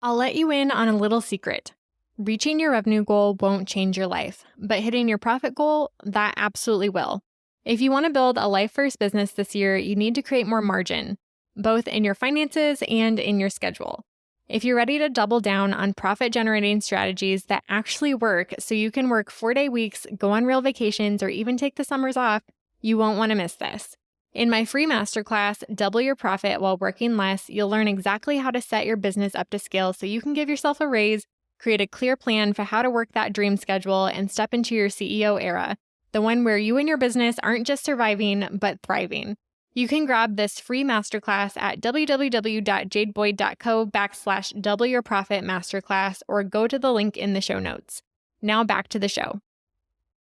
I'll let you in on a little secret. Reaching your revenue goal won't change your life, but hitting your profit goal, that absolutely will. If you want to build a life-first business this year, you need to create more margin, both in your finances and in your schedule. If you're ready to double down on profit-generating strategies that actually work so you can work 4-day weeks, go on real vacations, or even take the summers off, you won't want to miss this. In my free masterclass, Double Your Profit While Working Less, you'll learn exactly how to set your business up to scale so you can give yourself a raise, create a clear plan for how to work that dream schedule, and step into your CEO era, the one where you and your business aren't just surviving, but thriving. You can grab this free masterclass at www.jadeboyd.co/Double Your Profit Masterclass or go to the link in the show notes. Now back to the show.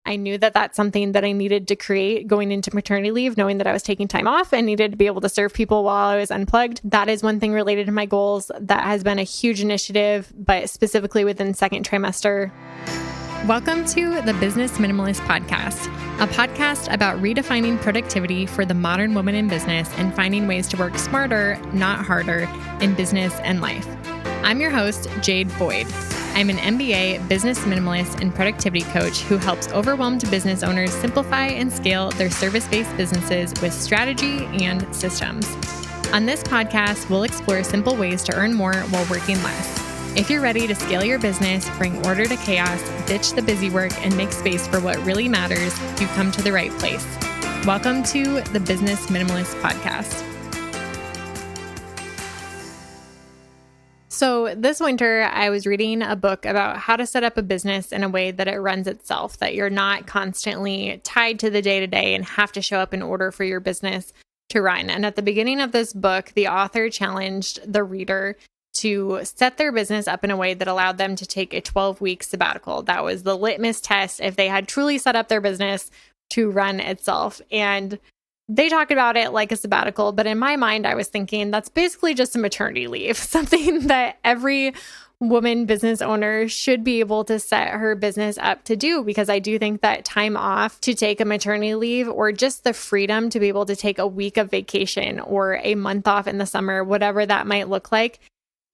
I knew that that's something that I needed to create going into maternity leave, knowing that I was taking time off and needed to be able to serve people while I was unplugged. That is one thing related to my goals that has been a huge initiative, but specifically within second trimester. Welcome to the Business Minimalist Podcast, a podcast about redefining productivity for the modern woman in business and finding ways to work smarter, not harder, in business and life. I'm your host, Jade Boyd. I'm an MBA business minimalist and productivity coach who helps overwhelmed business owners simplify and scale their service-based businesses with strategy and systems. On this podcast, we'll explore simple ways to earn more while working less. If you're ready to scale your business, bring order to chaos, ditch the busy work, and make space for what really matters, you've come to the right place. Welcome to the Business Minimalist Podcast. So this winter, I was reading a book about how to set up a business in a way that it runs itself, that you're not constantly tied to the day-to-day and have to show up in order for your business to run. And at the beginning of this book, the author challenged the reader to set their business up in a way that allowed them to take a 12-week sabbatical. That was the litmus test if they had truly set up their business to run itself. And they talk about it like a sabbatical, but in my mind, I was thinking that's basically just a maternity leave, something that every woman business owner should be able to set her business up to do, because I do think that time off to take a maternity leave or just the freedom to be able to take a week of vacation or a month off in the summer, whatever that might look like,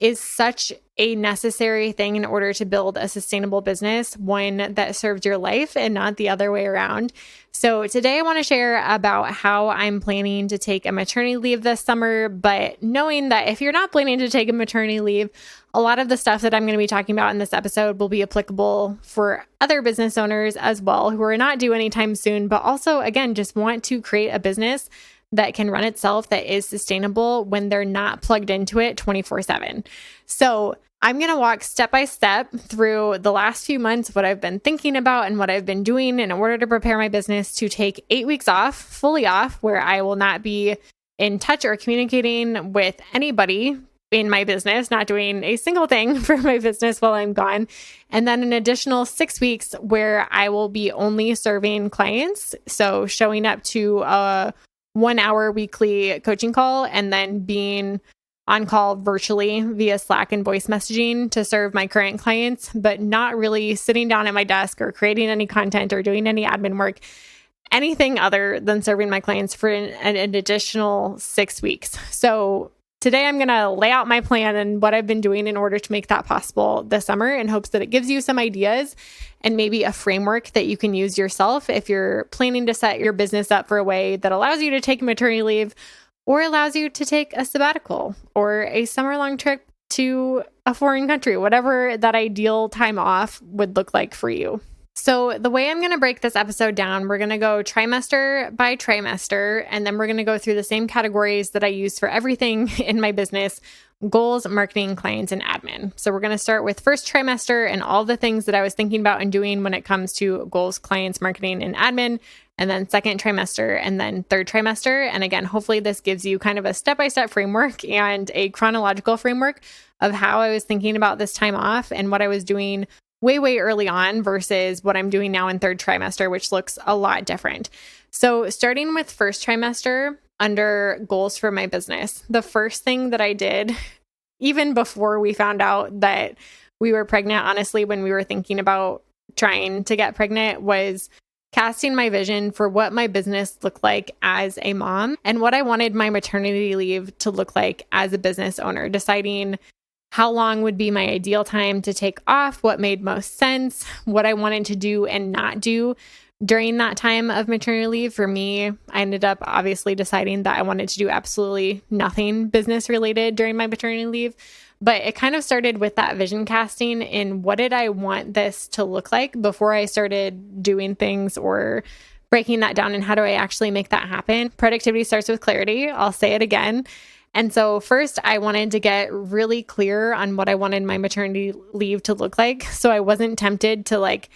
is such a necessary thing in order to build a sustainable business, one that serves your life and not the other way around. So today I want to share about how I'm planning to take a maternity leave this summer, but knowing that if you're not planning to take a maternity leave, a lot of the stuff that I'm going to be talking about in this episode will be applicable for other business owners as well who are not due anytime soon, but also, again, just want to create a business that can run itself, that is sustainable when they're not plugged into it 24/7. So I'm going to walk step by step through the last few months, what I've been thinking about and what I've been doing in order to prepare my business to take 8 weeks off, fully off, where I will not be in touch or communicating with anybody in my business, not doing a single thing for my business while I'm gone. And then an additional 6 weeks where I will be only serving clients. So showing up to a 1-hour weekly coaching call and then being on call virtually via Slack and voice messaging to serve my current clients, but not really sitting down at my desk or creating any content or doing any admin work, anything other than serving my clients for an additional 6 weeks. So today I'm going to lay out my plan and what I've been doing in order to make that possible this summer, in hopes that it gives you some ideas and maybe a framework that you can use yourself if you're planning to set your business up for a way that allows you to take maternity leave or allows you to take a sabbatical or a summer-long trip to a foreign country, whatever that ideal time off would look like for you. So the way I'm going to break this episode down, we're going to go trimester by trimester, and then we're going to go through the same categories that I use for everything in my business: goals, marketing, clients, and admin. So we're going to start with first trimester and all the things that I was thinking about and doing when it comes to goals, clients, marketing, and admin, and then second trimester, and then third trimester. And again, hopefully this gives you kind of a step-by-step framework and a chronological framework of how I was thinking about this time off and what I was doing way early on versus what I'm doing now in third trimester, which looks a lot different. So starting with first trimester, under goals for my business, the first thing that I did, even before we found out that we were pregnant, honestly, when we were thinking about trying to get pregnant, was casting my vision for what my business looked like as a mom and what I wanted my maternity leave to look like as a business owner, deciding how long would be my ideal time to take off, what made most sense, what I wanted to do and not do during that time of maternity leave. For me, I ended up obviously deciding that I wanted to do absolutely nothing business related during my maternity leave. But it kind of started with that vision casting in what did I want this to look like before I started doing things or breaking that down, and how do I actually make that happen? Productivity starts with clarity. I'll say it again. And so first, I wanted to get really clear on what I wanted my maternity leave to look like, so I wasn't tempted to like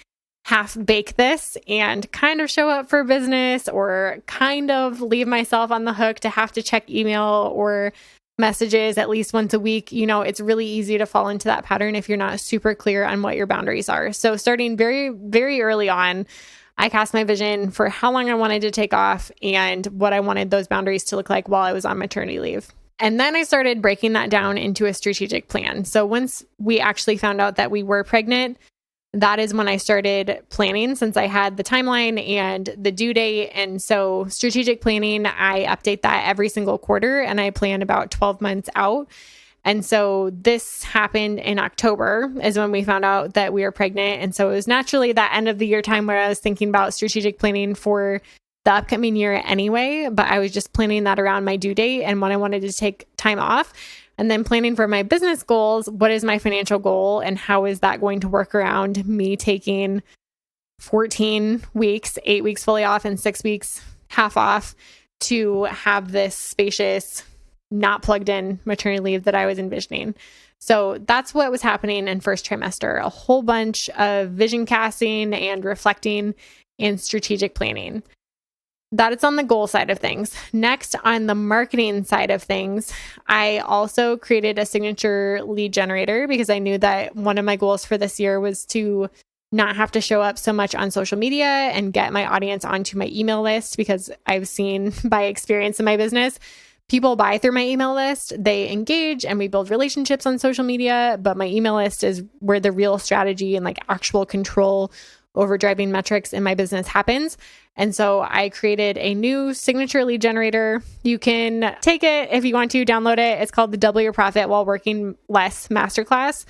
half bake this and kind of show up for business or kind of leave myself on the hook to have to check email or messages at least once a week. It's really easy to fall into that pattern if you're not super clear on what your boundaries are. So starting very, very early on, I cast my vision for how long I wanted to take off and what I wanted those boundaries to look like while I was on maternity leave. And then I started breaking that down into a strategic plan. So once we actually found out that we were pregnant, that is when I started planning, since I had the timeline and the due date. And so strategic planning, I update that every single quarter, and I plan about 12 months out. And so this happened in October is when we found out that we were pregnant. And so it was naturally that end of the year time where I was thinking about strategic planning for the upcoming year anyway, but I was just planning that around my due date and when I wanted to take time off. And then planning for my business goals, what is my financial goal and how is that going to work around me taking 14 weeks, 8 weeks fully off and 6 weeks half off to have this spacious, not plugged in maternity leave that I was envisioning. So that's what was happening in first trimester, a whole bunch of vision casting and reflecting and strategic planning. That is on the goal side of things. Next, on the marketing side of things, I also created a signature lead generator because I knew that one of my goals for this year was to not have to show up so much on social media and get my audience onto my email list, because I've seen by experience in my business, people buy through my email list, they engage and we build relationships on social media, but my email list is where the real strategy and like actual control over driving metrics in my business happens. And so I created a new signature lead generator. You can take it if you want to, download it. It's called the Double Your Profit While Working Less Masterclass.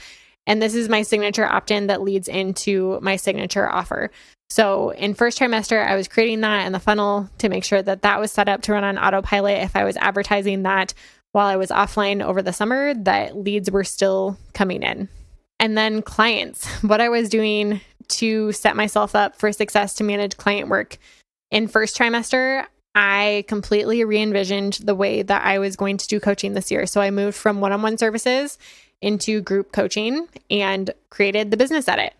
And this is my signature opt-in that leads into my signature offer. So in first trimester, I was creating that in the funnel to make sure that that was set up to run on autopilot. If I was advertising that while I was offline over the summer, that leads were still coming in. And then clients, what I was doing to set myself up for success to manage client work. In first trimester, I completely re-envisioned the way that I was going to do coaching this year. So I moved from one-on-one services into group coaching and created the business edit,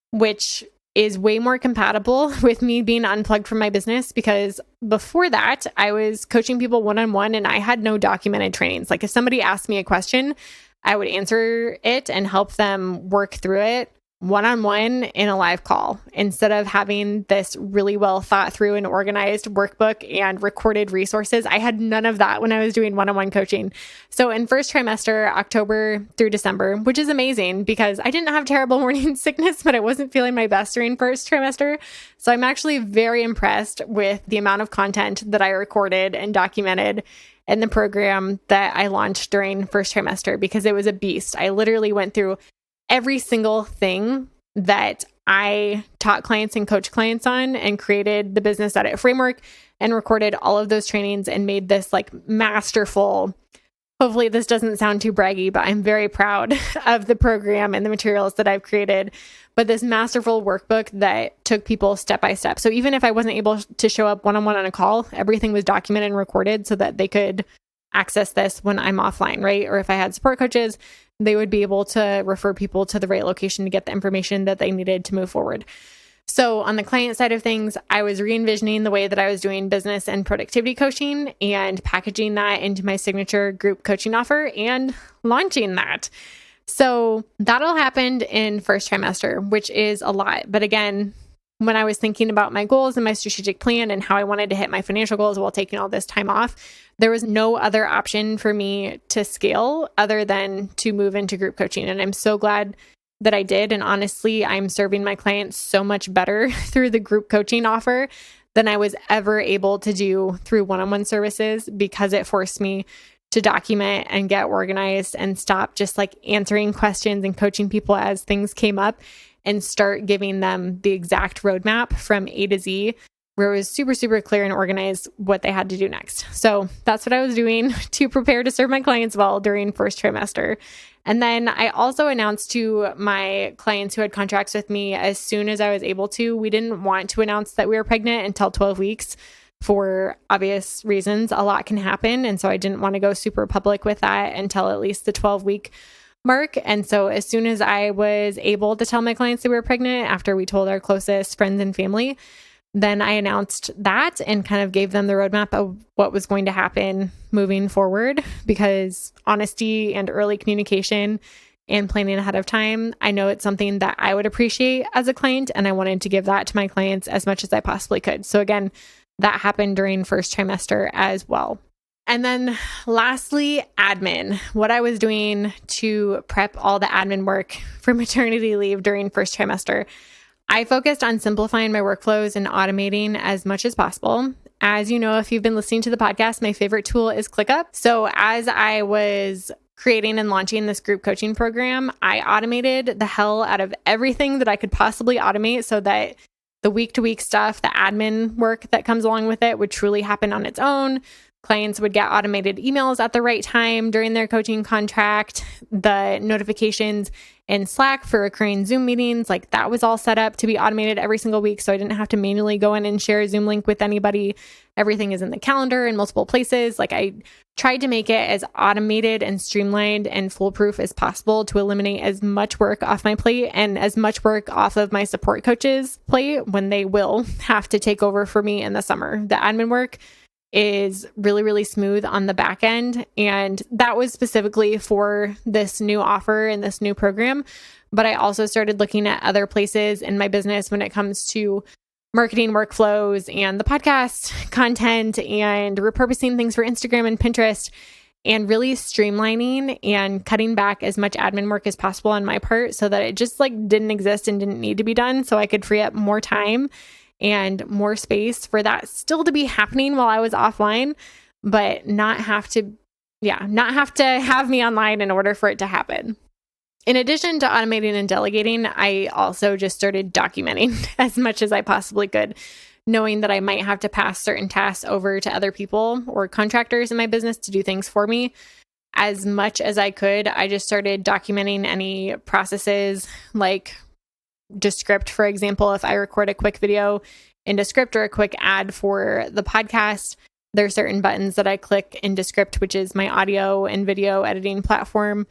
which is way more compatible with me being unplugged from my business, because before that, I was coaching people one-on-one and I had no documented trainings. Like if somebody asked me a question, I would answer it and help them work through it one-on-one in a live call, instead of having this really well thought through and organized workbook and recorded resources. I had none of that when I was doing one-on-one coaching. So in first trimester, October through December, which is amazing because I didn't have terrible morning sickness, but I wasn't feeling my best during first trimester. So I'm actually very impressed with the amount of content that I recorded and documented in the program that I launched during first trimester, because it was a beast. I literally went through every single thing that I taught clients and coach clients on and created the business edit framework and recorded all of those trainings and made this like masterful. Hopefully this doesn't sound too braggy, but I'm very proud of the program and the materials that I've created. But this masterful workbook that took people step by step. So even if I wasn't able to show up one-on-one on a call, everything was documented and recorded so that they could access this when I'm offline, right? Or if I had support coaches, they would be able to refer people to the right location to get the information that they needed to move forward. So on the client side of things, I was re-envisioning the way that I was doing business and productivity coaching and packaging that into my signature group coaching offer and launching that. So that all happened in first trimester, which is a lot. But again, when I was thinking about my goals and my strategic plan and how I wanted to hit my financial goals while taking all this time off, there was no other option for me to scale other than to move into group coaching. And I'm so glad that I did. And honestly, I'm serving my clients so much better through the group coaching offer than I was ever able to do through one-on-one services, because it forced me to document and get organized and stop just like answering questions and coaching people as things came up and start giving them the exact roadmap from A to Z, where it was super, super clear and organized what they had to do next. So that's what I was doing to prepare to serve my clients well during first trimester. And then I also announced to my clients who had contracts with me as soon as I was able to. We didn't want to announce that we were pregnant until 12 weeks for obvious reasons. A lot can happen. And so I didn't want to go super public with that until at least the 12-week mark. And so as soon as I was able to tell my clients that we were pregnant, after we told our closest friends and family, then I announced that and kind of gave them the roadmap of what was going to happen moving forward, because honesty and early communication and planning ahead of time, I know it's something that I would appreciate as a client, and I wanted to give that to my clients as much as I possibly could. So again, that happened during first trimester as well. And then lastly, admin, what I was doing to prep all the admin work for maternity leave during first trimester. I focused on simplifying my workflows and automating as much as possible. As you know, if you've been listening to the podcast, my favorite tool is ClickUp. So as I was creating and launching this group coaching program, I automated the hell out of everything that I could possibly automate so that the week-to-week stuff, the admin work that comes along with it would truly happen on its own. Clients would get automated emails at the right time during their coaching contract. The notifications in Slack for recurring Zoom meetings, like that was all set up to be automated every single week. So I didn't have to manually go in and share a Zoom link with anybody. Everything is in the calendar in multiple places. Like I tried to make it as automated and streamlined and foolproof as possible to eliminate as much work off my plate and as much work off of my support coaches' plate when they will have to take over for me in the summer. The admin work is really, really smooth on the back end. And that was specifically for this new offer and this new program. But I also started looking at other places in my business when it comes to marketing workflows and the podcast content and repurposing things for Instagram and Pinterest, and really streamlining and cutting back as much admin work as possible on my part so that it just like didn't exist and didn't need to be done, so I could free up more time and more space for that still to be happening while I was offline, but not have to have me online in order for it to happen. In addition to automating and delegating, I also just started documenting as much as I possibly could, knowing that I might have to pass certain tasks over to other people or contractors in my business to do things for me. As much as I could, I just started documenting any processes like Descript, for example. If I record a quick video in Descript or a quick ad for the podcast, there are certain buttons that I click in Descript, which is my audio and video editing platform,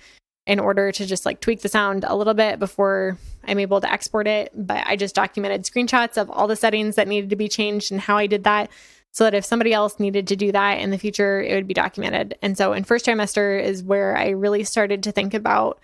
in order to just like tweak the sound a little bit before I'm able to export it. But I just documented screenshots of all the settings that needed to be changed and how I did that, so that if somebody else needed to do that in the future, it would be documented. And so in first trimester is where I really started to think about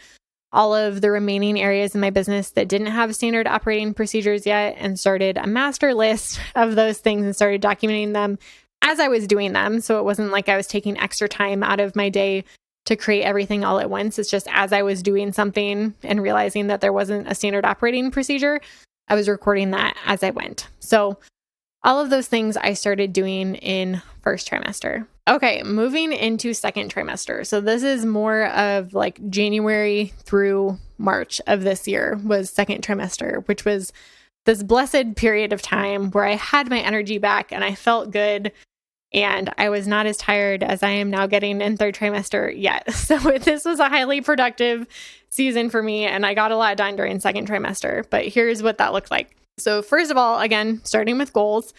all of the remaining areas in my business that didn't have standard operating procedures yet, and started a master list of those things and started documenting them as I was doing them. So it wasn't like I was taking extra time out of my day to create everything all at once. It's just as I was doing something and realizing that there wasn't a standard operating procedure, I was recording that as I went. So all of those things I started doing in first trimester. Okay, moving into second trimester. So this is more of like January through March of this year was second trimester, which was this blessed period of time where I had my energy back and I felt good. And I was not as tired as I am now getting in third trimester yet. So this was a highly productive season for me, and I got a lot done during second trimester. But here's what that looked like. So first of all, again, starting with goals,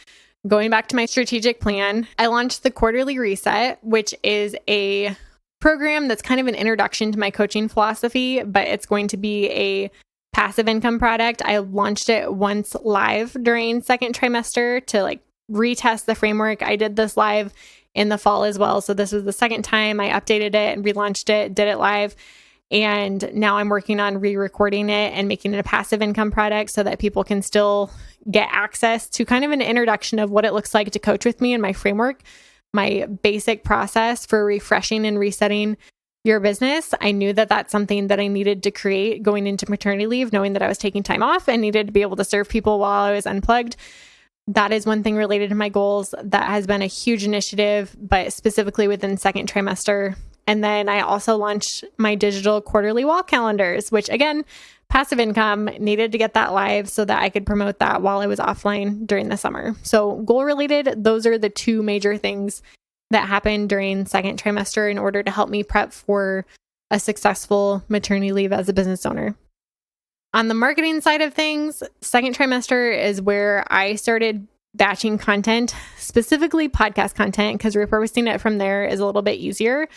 going back to my strategic plan, I launched the Quarterly Reset, which is a program that's kind of an introduction to my coaching philosophy, but it's going to be a passive income product. I launched it once live during second trimester to like retest the framework. I did this live in the fall as well. So this was the second time I updated it and relaunched it, did it live. And now I'm working on re-recording it and making it a passive income product so that people can still get access to kind of an introduction of what it looks like to coach with me and my framework, my basic process for refreshing and resetting your business. I knew that that's something that I needed to create going into maternity leave, knowing that I was taking time off and needed to be able to serve people while I was unplugged. That is one thing related to my goals that has been a huge initiative, but specifically within second trimester, And then I also launched my digital quarterly wall calendars, which again, passive income, needed to get that live so that I could promote that while I was offline during the summer. So goal related, those are the two major things that happened during second trimester in order to help me prep for a successful maternity leave as a business owner. On the marketing side of things, second trimester is where I started batching content, specifically podcast content, because repurposing it from there is a little bit easier.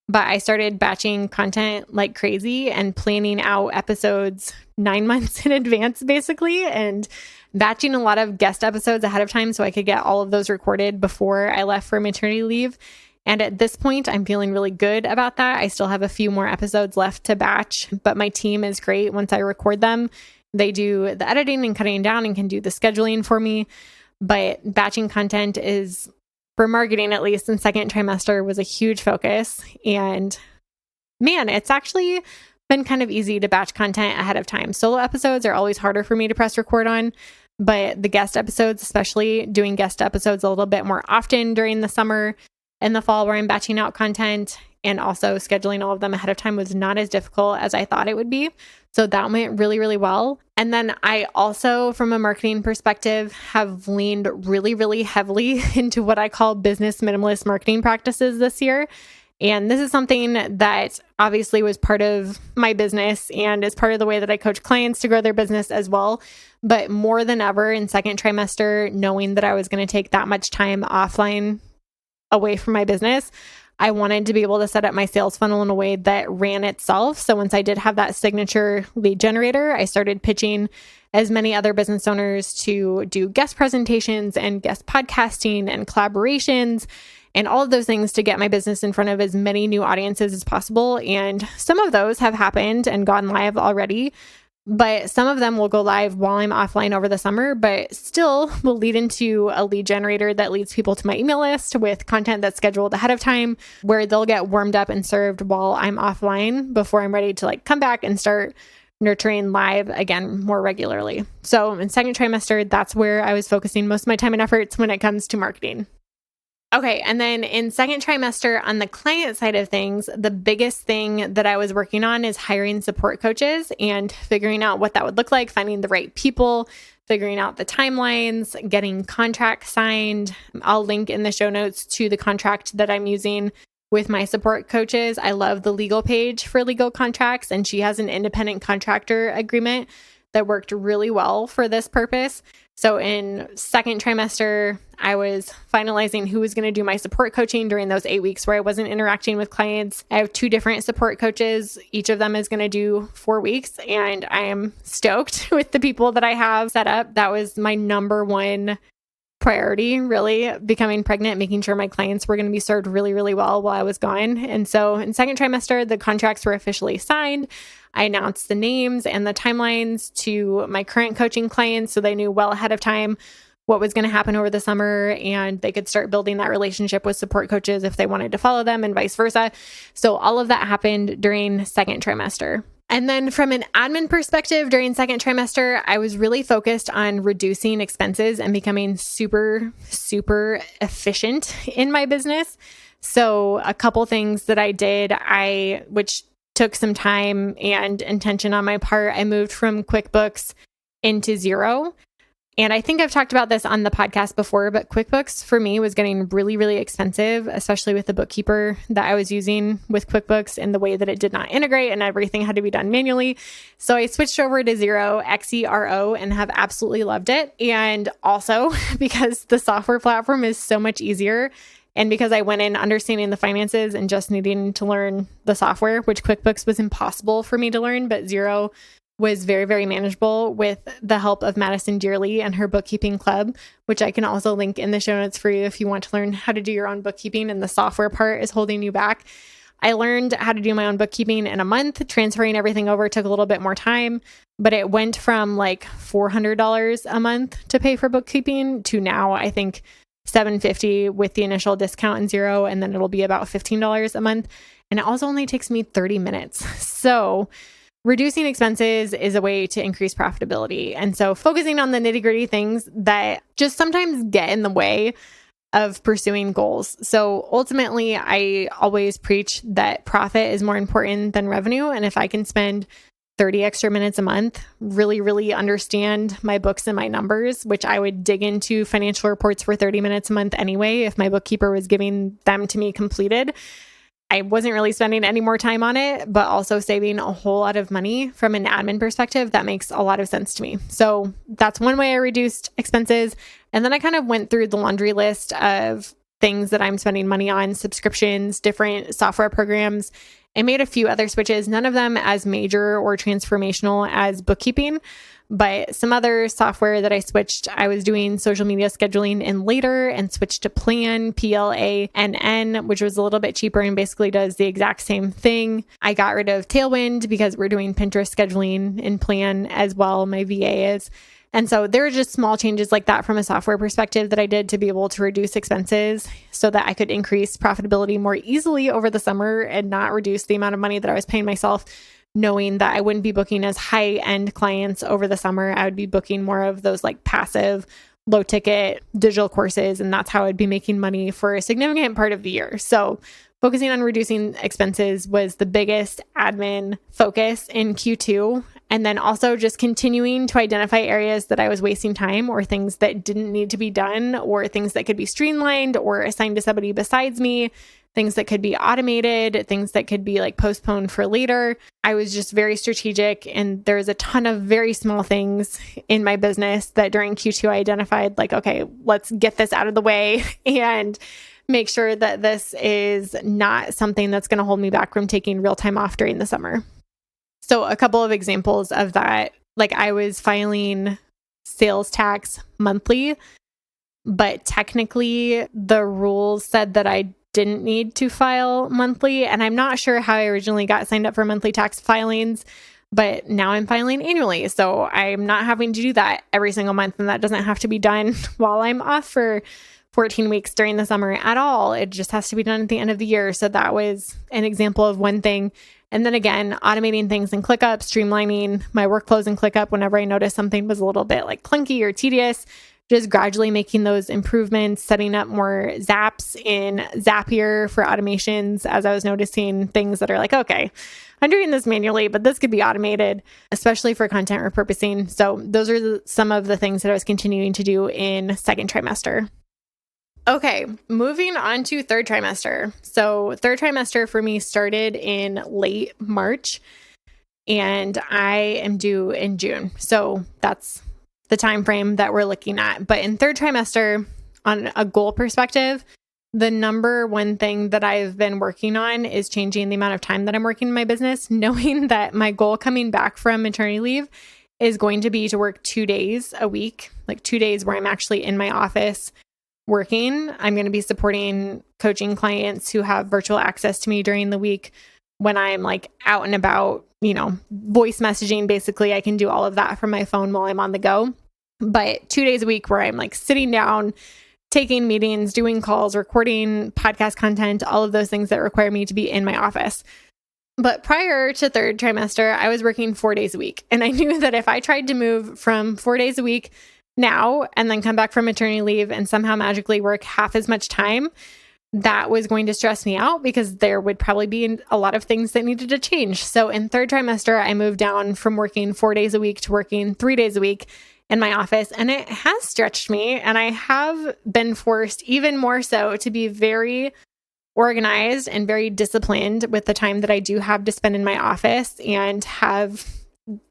But I started batching content like crazy and planning out episodes 9 months in advance, basically, and batching a lot of guest episodes ahead of time so I could get all of those recorded before I left for maternity leave. And at this point, I'm feeling really good about that. I still have a few more episodes left to batch, but my team is great. Once I record them, they do the editing and cutting down and can do the scheduling for me. But batching content is, for marketing at least in second trimester, was a huge focus. And man, it's actually been kind of easy to batch content ahead of time. Solo episodes are always harder for me to press record on, but the guest episodes, especially doing guest episodes a little bit more often during the summer and the fall where I'm batching out content and also scheduling all of them ahead of time, was not as difficult as I thought it would be. So that went really, really well. And then I also, from a marketing perspective, have leaned really, really heavily into what I call business minimalist marketing practices this year. And this is something that obviously was part of my business and is part of the way that I coach clients to grow their business as well. But more than ever in second trimester, knowing that I was going to take that much time offline away from my business, I wanted to be able to set up my sales funnel in a way that ran itself. So once I did have that signature lead generator, I started pitching as many other business owners to do guest presentations and guest podcasting and collaborations and all of those things to get my business in front of as many new audiences as possible. And some of those have happened and gone live already, but some of them will go live while I'm offline over the summer, but still will lead into a lead generator that leads people to my email list with content that's scheduled ahead of time, where they'll get warmed up and served while I'm offline before I'm ready to come back and start nurturing live again more regularly. So in second trimester, that's where I was focusing most of my time and efforts when it comes to marketing. Okay, and then in second trimester, on the client side of things, the biggest thing that I was working on is hiring support coaches and figuring out what that would look like, finding the right people, figuring out the timelines, getting contracts signed. I'll link in the show notes to the contract that I'm using with my support coaches. I love the legal page for legal contracts, and she has an independent contractor agreement that worked really well for this purpose. So in second trimester, I was finalizing who was going to do my support coaching during those 8 weeks where I wasn't interacting with clients. I have 2 different support coaches. Each of them is going to do 4 weeks, and I am stoked with the people that I have set up. That was my number one priority, really, becoming pregnant, making sure my clients were going to be served really, really well while I was gone. And so in second trimester, the contracts were officially signed. I announced the names and the timelines to my current coaching clients so they knew well ahead of time what was going to happen over the summer, and they could start building that relationship with support coaches if they wanted to follow them and vice versa. So all of that happened during second trimester. And then from an admin perspective, during second trimester, I was really focused on reducing expenses and becoming super, super efficient in my business. So a couple things that I did, which took some time and intention on my part, I moved from QuickBooks into Xero. And I think I've talked about this on the podcast before, but QuickBooks for me was getting really, really expensive, especially with the bookkeeper that I was using with QuickBooks and the way that it did not integrate and everything had to be done manually. So I switched over to Xero, Xero, and have absolutely loved it. And also because the software platform is so much easier, and because I went in understanding the finances and just needing to learn the software, which QuickBooks was impossible for me to learn, but Xero was very, very manageable with the help of Madison Dearly and her bookkeeping club, which I can also link in the show notes for you if you want to learn how to do your own bookkeeping and the software part is holding you back. I learned how to do my own bookkeeping in a month. Transferring everything over took a little bit more time, but it went from $400 a month to pay for bookkeeping to now, I think, $750 with the initial discount in Xero, and then it'll be about $15 a month. And it also only takes me 30 minutes. So reducing expenses is a way to increase profitability. And so focusing on the nitty-gritty things that just sometimes get in the way of pursuing goals. So ultimately, I always preach that profit is more important than revenue. And if I can spend 30 extra minutes a month, really understand my books and my numbers, which I would dig into financial reports for 30 minutes a month anyway, if my bookkeeper was giving them to me completed. I wasn't really spending any more time on it, but also saving a whole lot of money from an admin perspective. That makes a lot of sense to me. So that's one way I reduced expenses. And then I kind of went through the laundry list of things that I'm spending money on, subscriptions, different software programs, and made a few other switches, none of them as major or transformational as bookkeeping. But some other software that I switched, I was doing social media scheduling in Later and switched to Plan, PLANN, which was a little bit cheaper and basically does the exact same thing. I got rid of Tailwind because we're doing Pinterest scheduling in Plan as well. My VA is. And so there are just small changes like that from a software perspective that I did to be able to reduce expenses so that I could increase profitability more easily over the summer and not reduce the amount of money that I was paying myself, knowing that I wouldn't be booking as high-end clients over the summer. I would be booking more of those like passive, low-ticket digital courses, and that's how I'd be making money for a significant part of the year. So focusing on reducing expenses was the biggest admin focus in Q2. And then also just continuing to identify areas that I was wasting time or things that didn't need to be done or things that could be streamlined or assigned to somebody besides me, things that could be automated, things that could be like postponed for later. I was just very strategic, and there's a ton of very small things in my business that during Q2 I identified like, okay, let's get this out of the way and make sure that this is not something that's going to hold me back from taking real time off during the summer. So a couple of examples of that, like I was filing sales tax monthly, but technically the rules said that I didn't need to file monthly. And I'm not sure how I originally got signed up for monthly tax filings, but now I'm filing annually. So I'm not having to do that every single month. And that doesn't have to be done while I'm off for 14 weeks during the summer at all. It just has to be done at the end of the year. So that was an example of one thing. And then again, automating things in ClickUp, streamlining my workflows in ClickUp whenever I noticed something was a little bit like clunky or tedious, just gradually making those improvements, setting up more Zaps in Zapier for automations as I was noticing things that are like, okay, I'm doing this manually, but this could be automated, especially for content repurposing. So those are some of the things that I was continuing to do in second trimester. Okay, moving on to third trimester. So third trimester for me started in late March, and I am due in June. So that's the time frame that we're looking at. But in third trimester, on a goal perspective, the number one thing that I've been working on is changing the amount of time that I'm working in my business, knowing that my goal coming back from maternity leave is going to be to work 2 days a week, like 2 days where I'm actually in my office working. I'm going to be supporting coaching clients who have virtual access to me during the week when I'm like out and about, voice messaging. Basically, I can do all of that from my phone while I'm on the go. But 2 days a week where I'm like sitting down, taking meetings, doing calls, recording podcast content, all of those things that require me to be in my office. But prior to third trimester, I was working 4 days a week. And I knew that if I tried to move from 4 days a week now and then come back from maternity leave and somehow magically work half as much time, that was going to stress me out because there would probably be a lot of things that needed to change. So in third trimester, I moved down from working 4 days a week to working 3 days a week in my office. And it has stretched me. And I have been forced even more so to be very organized and very disciplined with the time that I do have to spend in my office, and have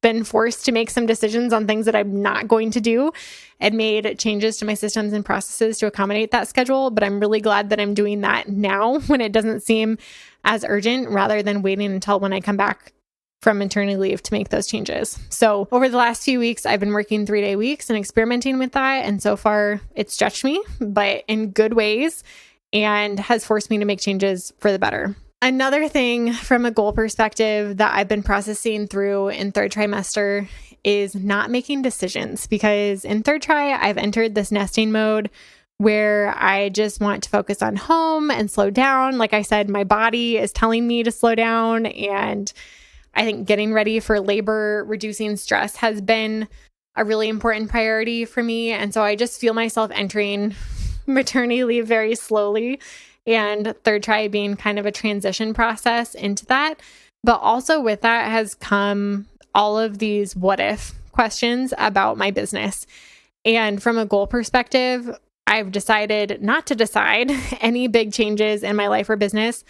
been forced to make some decisions on things that I'm not going to do, and made changes to my systems and processes to accommodate that schedule. But I'm really glad that I'm doing that now when it doesn't seem as urgent, rather than waiting until when I come back from maternity leave to make those changes. So over the last few weeks, I've been working 3-day weeks and experimenting with that. And so far it's stretched me, but in good ways, and has forced me to make changes for the better. Another thing from a goal perspective that I've been processing through in third trimester is not making decisions, because in third tri, I've entered this nesting mode where I just want to focus on home and slow down. Like I said, my body is telling me to slow down, and I think getting ready for labor, reducing stress has been a really important priority for me. And so I just feel myself entering maternity leave very slowly, and third try being kind of a transition process into that. But also with that has come all of these what if questions about my business. And from a goal perspective, I've decided not to decide any big changes in my life or business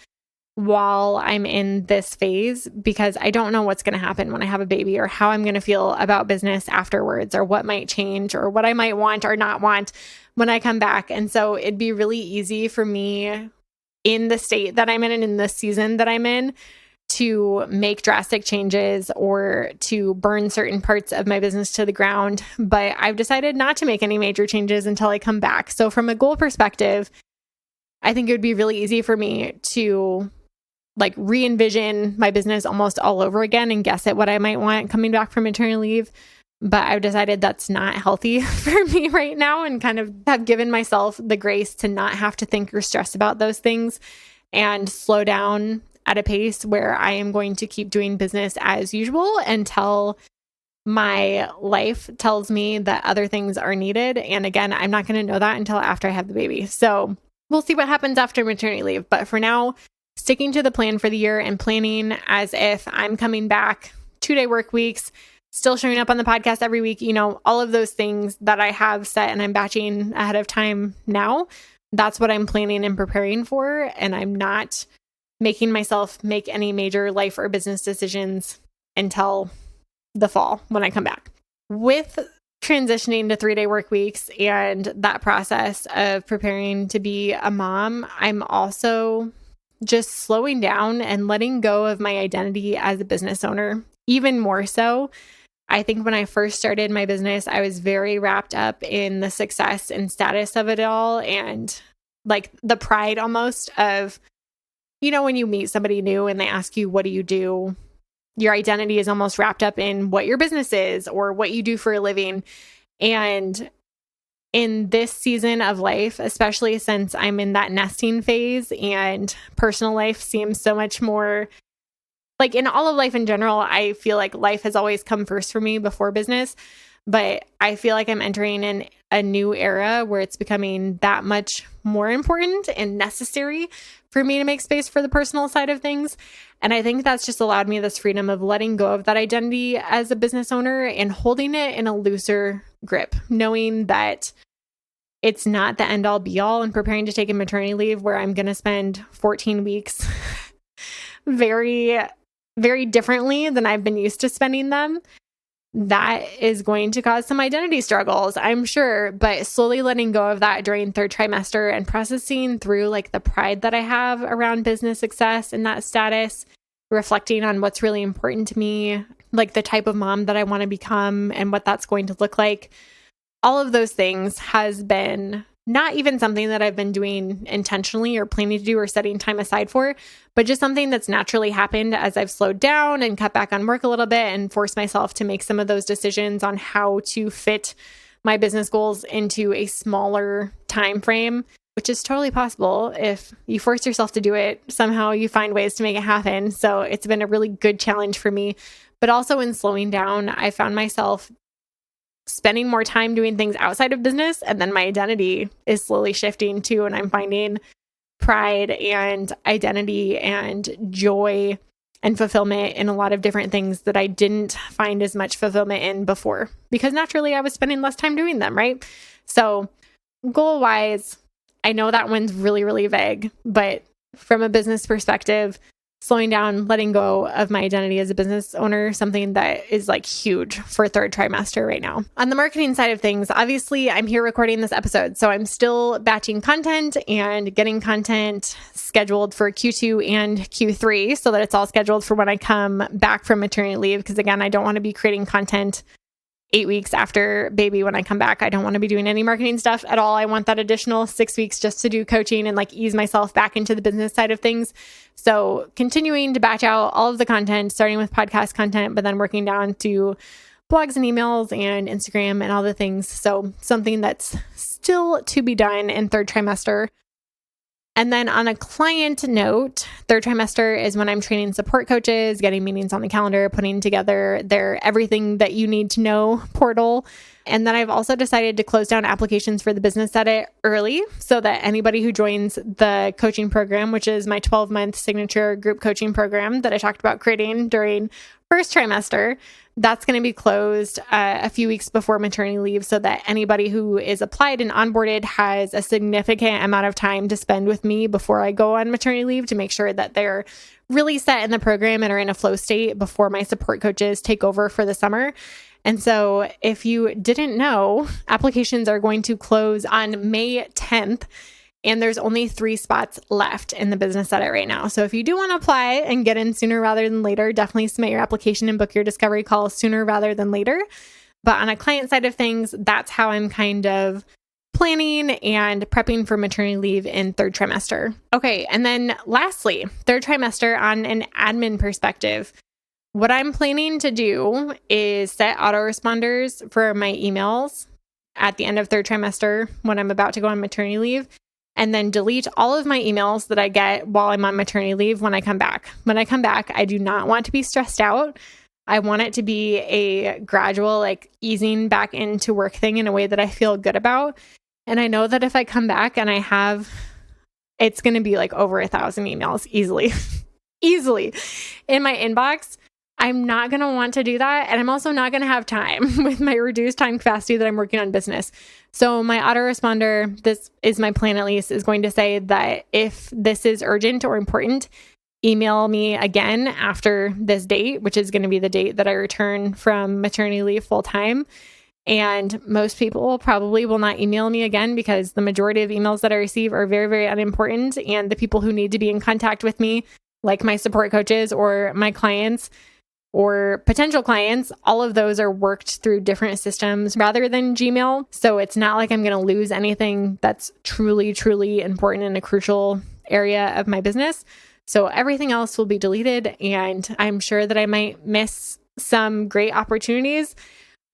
while I'm in this phase, because I don't know what's going to happen when I have a baby, or how I'm going to feel about business afterwards, or what might change, or what I might want or not want when I come back. And so it'd be really easy for me in the state that I'm in and in the season that I'm in to make drastic changes or to burn certain parts of my business to the ground. But I've decided not to make any major changes until I come back. So from a goal perspective, I think it would be really easy for me to like re-envision my business almost all over again and guess at what I might want coming back from maternity leave. But I've decided that's not healthy for me right now, and kind of have given myself the grace to not have to think or stress about those things and slow down at a pace where I am going to keep doing business as usual until my life tells me that other things are needed. And again, I'm not going to know that until after I have the baby. So we'll see what happens after maternity leave. But for now, sticking to the plan for the year and planning as if I'm coming back 2-day work weeks, still showing up on the podcast every week, all of those things that I have set and I'm batching ahead of time now. That's what I'm planning and preparing for. And I'm not making myself make any major life or business decisions until the fall when I come back. With transitioning to 3-day work weeks and that process of preparing to be a mom, I'm also just slowing down and letting go of my identity as a business owner, even more so. I think when I first started my business, I was very wrapped up in the success and status of it all, and like the pride almost of, when you meet somebody new and they ask you, what do you do? Your identity is almost wrapped up in what your business is or what you do for a living. And in this season of life, especially since I'm in that nesting phase and personal life seems so much more like, in all of life in general, I feel like life has always come first for me before business. But I feel like I'm entering in a new era where it's becoming that much more important and necessary for me to make space for the personal side of things. And I think that's just allowed me this freedom of letting go of that identity as a business owner and holding it in a looser grip, knowing that it's not the end all be all, and preparing to take a maternity leave where I'm going to spend 14 weeks very, very differently than I've been used to spending them. That is going to cause some identity struggles, I'm sure, but slowly letting go of that during third trimester and processing through like the pride that I have around business success and that status, reflecting on what's really important to me, like the type of mom that I want to become and what that's going to look like. All of those things has been not even something that I've been doing intentionally or planning to do or setting time aside for, but just something that's naturally happened as I've slowed down and cut back on work a little bit and forced myself to make some of those decisions on how to fit my business goals into a smaller time frame, which is totally possible. If you force yourself to do it, somehow you find ways to make it happen. So it's been a really good challenge for me. But also in slowing down, I found myself spending more time doing things outside of business, and then my identity is slowly shifting too, and I'm finding pride and identity and joy and fulfillment in a lot of different things that I didn't find as much fulfillment in before, because naturally I was spending less time doing them, right? So goal wise, I know that one's really, really vague, but from a business perspective, slowing down, letting go of my identity as a business owner, something that is like huge for third trimester right now. On the marketing side of things, obviously I'm here recording this episode, so I'm still batching content and getting content scheduled for Q2 and Q3 so that it's all scheduled for when I come back from maternity leave. Because again, I don't want to be creating content 8 weeks after baby when I come back. I don't want to be doing any marketing stuff at all. I want that additional 6 weeks just to do coaching and like ease myself back into the business side of things. So continuing to batch out all of the content, starting with podcast content, but then working down to blogs and emails and Instagram and all the things. So something that's still to be done in third trimester. And then on a client note, third trimester is when I'm training support coaches, getting meetings on the calendar, putting together their everything that you need to know portal. And then I've also decided to close down applications for the Business Edit early so that anybody who joins the coaching program, which is my 12-month signature group coaching program that I talked about creating during first trimester, that's going to be closed a few weeks before maternity leave so that anybody who is applied and onboarded has a significant amount of time to spend with me before I go on maternity leave to make sure that they're really set in the program and are in a flow state before my support coaches take over for the summer. And so if you didn't know, applications are going to close on May 10th. And there's only 3 spots left in the Business Edit right now. So if you do want to apply and get in sooner rather than later, definitely submit your application and book your discovery call sooner rather than later. But on a client side of things, that's how I'm kind of planning and prepping for maternity leave in third trimester. Okay, and then lastly, third trimester on an admin perspective. What I'm planning to do is set autoresponders for my emails at the end of third trimester when I'm about to go on maternity leave, and then delete all of my emails that I get while I'm on maternity leave when I come back. When I come back, I do not want to be stressed out. I want it to be a gradual, easing back into work thing in a way that I feel good about. And I know that if I come back and it's going to be over 1,000 emails easily, easily in my inbox. I'm not going to want to do that. And I'm also not going to have time with my reduced time capacity that I'm working on business. So my autoresponder, this is my plan at least, is going to say that if this is urgent or important, email me again after this date, which is going to be the date that I return from maternity leave full time. And most people probably will not email me again because the majority of emails that I receive are very, very unimportant. And the people who need to be in contact with me, like my support coaches or my clients, or potential clients, all of those are worked through different systems rather than Gmail. So it's not like I'm going to lose anything that's truly, truly important in a crucial area of my business. So everything else will be deleted, and I'm sure that I might miss some great opportunities,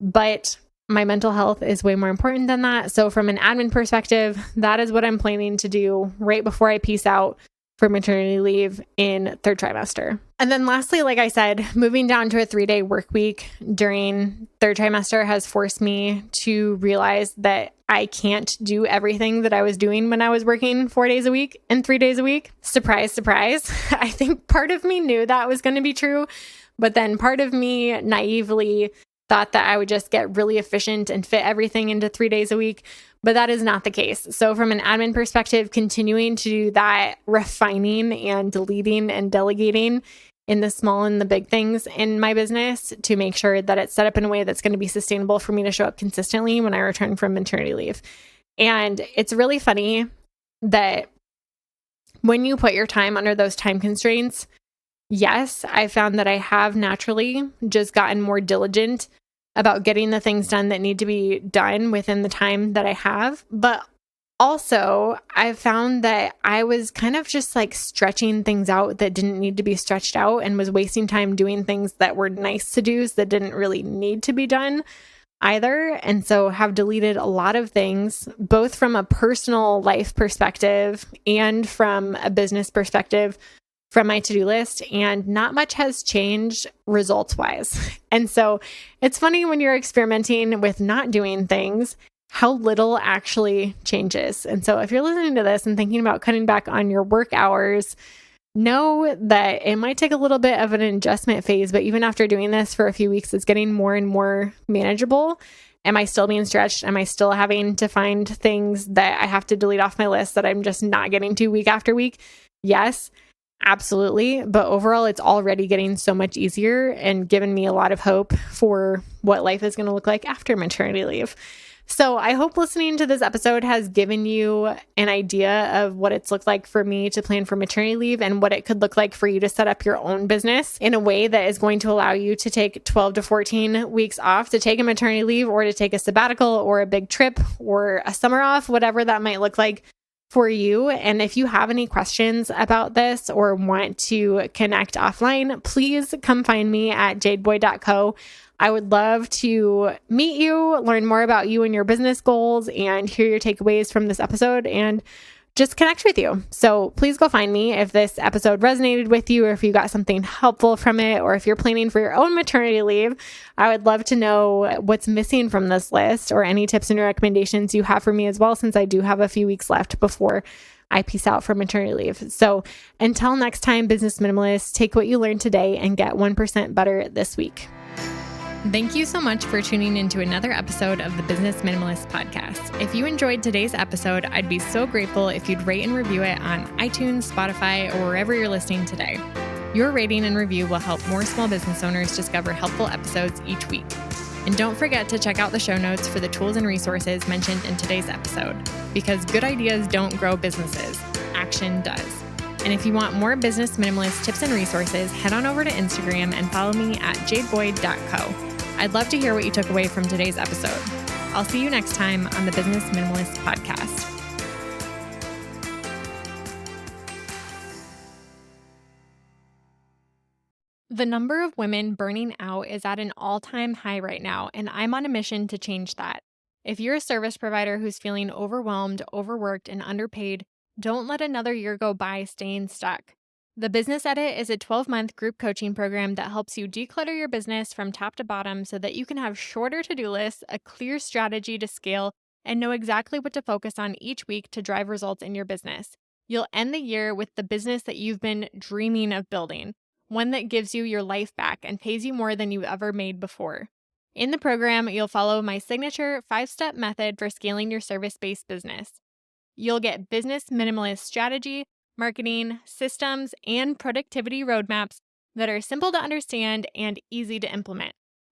but my mental health is way more important than that. So from an admin perspective, that is what I'm planning to do right before I peace out for maternity leave in third trimester. And then lastly, like I said, moving down to a 3-day work week during third trimester has forced me to realize that I can't do everything that I was doing when I was working 4 days a week and 3 days a week. Surprise, surprise. I think part of me knew that was going to be true, but then part of me naively thought that I would just get really efficient and fit everything into 3 days a week, but that is not the case. So from an admin perspective, continuing to do that refining and deleting and delegating in the small and the big things in my business to make sure that it's set up in a way that's going to be sustainable for me to show up consistently when I return from maternity leave. And it's really funny that when you put your time under those time constraints, yes, I found that I have naturally just gotten more diligent about getting the things done that need to be done within the time that I have. But also, I found that I was kind of just stretching things out that didn't need to be stretched out and was wasting time doing things that were nice to do's that didn't really need to be done either. And so have deleted a lot of things, both from a personal life perspective and from a business perspective, from my to-do list, and not much has changed results-wise. And so it's funny when you're experimenting with not doing things, how little actually changes. And so if you're listening to this and thinking about cutting back on your work hours, know that it might take a little bit of an adjustment phase, but even after doing this for a few weeks, it's getting more and more manageable. Am I still being stretched? Am I still having to find things that I have to delete off my list that I'm just not getting to week after week? Yes. Absolutely. But overall, it's already getting so much easier and given me a lot of hope for what life is going to look like after maternity leave. So I hope listening to this episode has given you an idea of what it's looked like for me to plan for maternity leave and what it could look like for you to set up your own business in a way that is going to allow you to take 12 to 14 weeks off to take a maternity leave or to take a sabbatical or a big trip or a summer off, whatever that might look like for you. And if you have any questions about this or want to connect offline, please come find me at jadeboy.co. I would love to meet you, learn more about you and your business goals, and hear your takeaways from this episode, and just connect with you. So please go find me if this episode resonated with you, or if you got something helpful from it, or if you're planning for your own maternity leave. I would love to know what's missing from this list, or any tips and recommendations you have for me as well, since I do have a few weeks left before I peace out for maternity leave. So until next time, business minimalists, take what you learned today and get 1% better this week. Thank you so much for tuning into another episode of the Business Minimalist Podcast. If you enjoyed today's episode, I'd be so grateful if you'd rate and review it on iTunes, Spotify, or wherever you're listening today. Your rating and review will help more small business owners discover helpful episodes each week. And don't forget to check out the show notes for the tools and resources mentioned in today's episode, because good ideas don't grow businesses, action does. And if you want more business minimalist tips and resources, head on over to Instagram and follow me at jadeboyd.co. I'd love to hear what you took away from today's episode. I'll see you next time on the Business Minimalist Podcast. The number of women burning out is at an all-time high right now, and I'm on a mission to change that. If you're a service provider who's feeling overwhelmed, overworked, and underpaid, don't let another year go by staying stuck. The Business Edit is a 12-month group coaching program that helps you declutter your business from top to bottom so that you can have shorter to-do lists, a clear strategy to scale, and know exactly what to focus on each week to drive results in your business. You'll end the year with the business that you've been dreaming of building, one that gives you your life back and pays you more than you ever made before. In the program, you'll follow my signature 5-step method for scaling your service-based business. You'll get business minimalist strategy, marketing, systems, and productivity roadmaps that are simple to understand and easy to implement.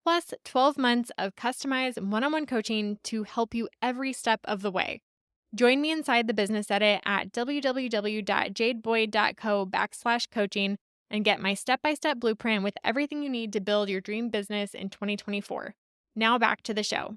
Plus, 12 months of customized one-on-one coaching to help you every step of the way. Join me inside the Business Edit at www.jadeboyd.co/coaching and get my step-by-step blueprint with everything you need to build your dream business in 2024. Now back to the show.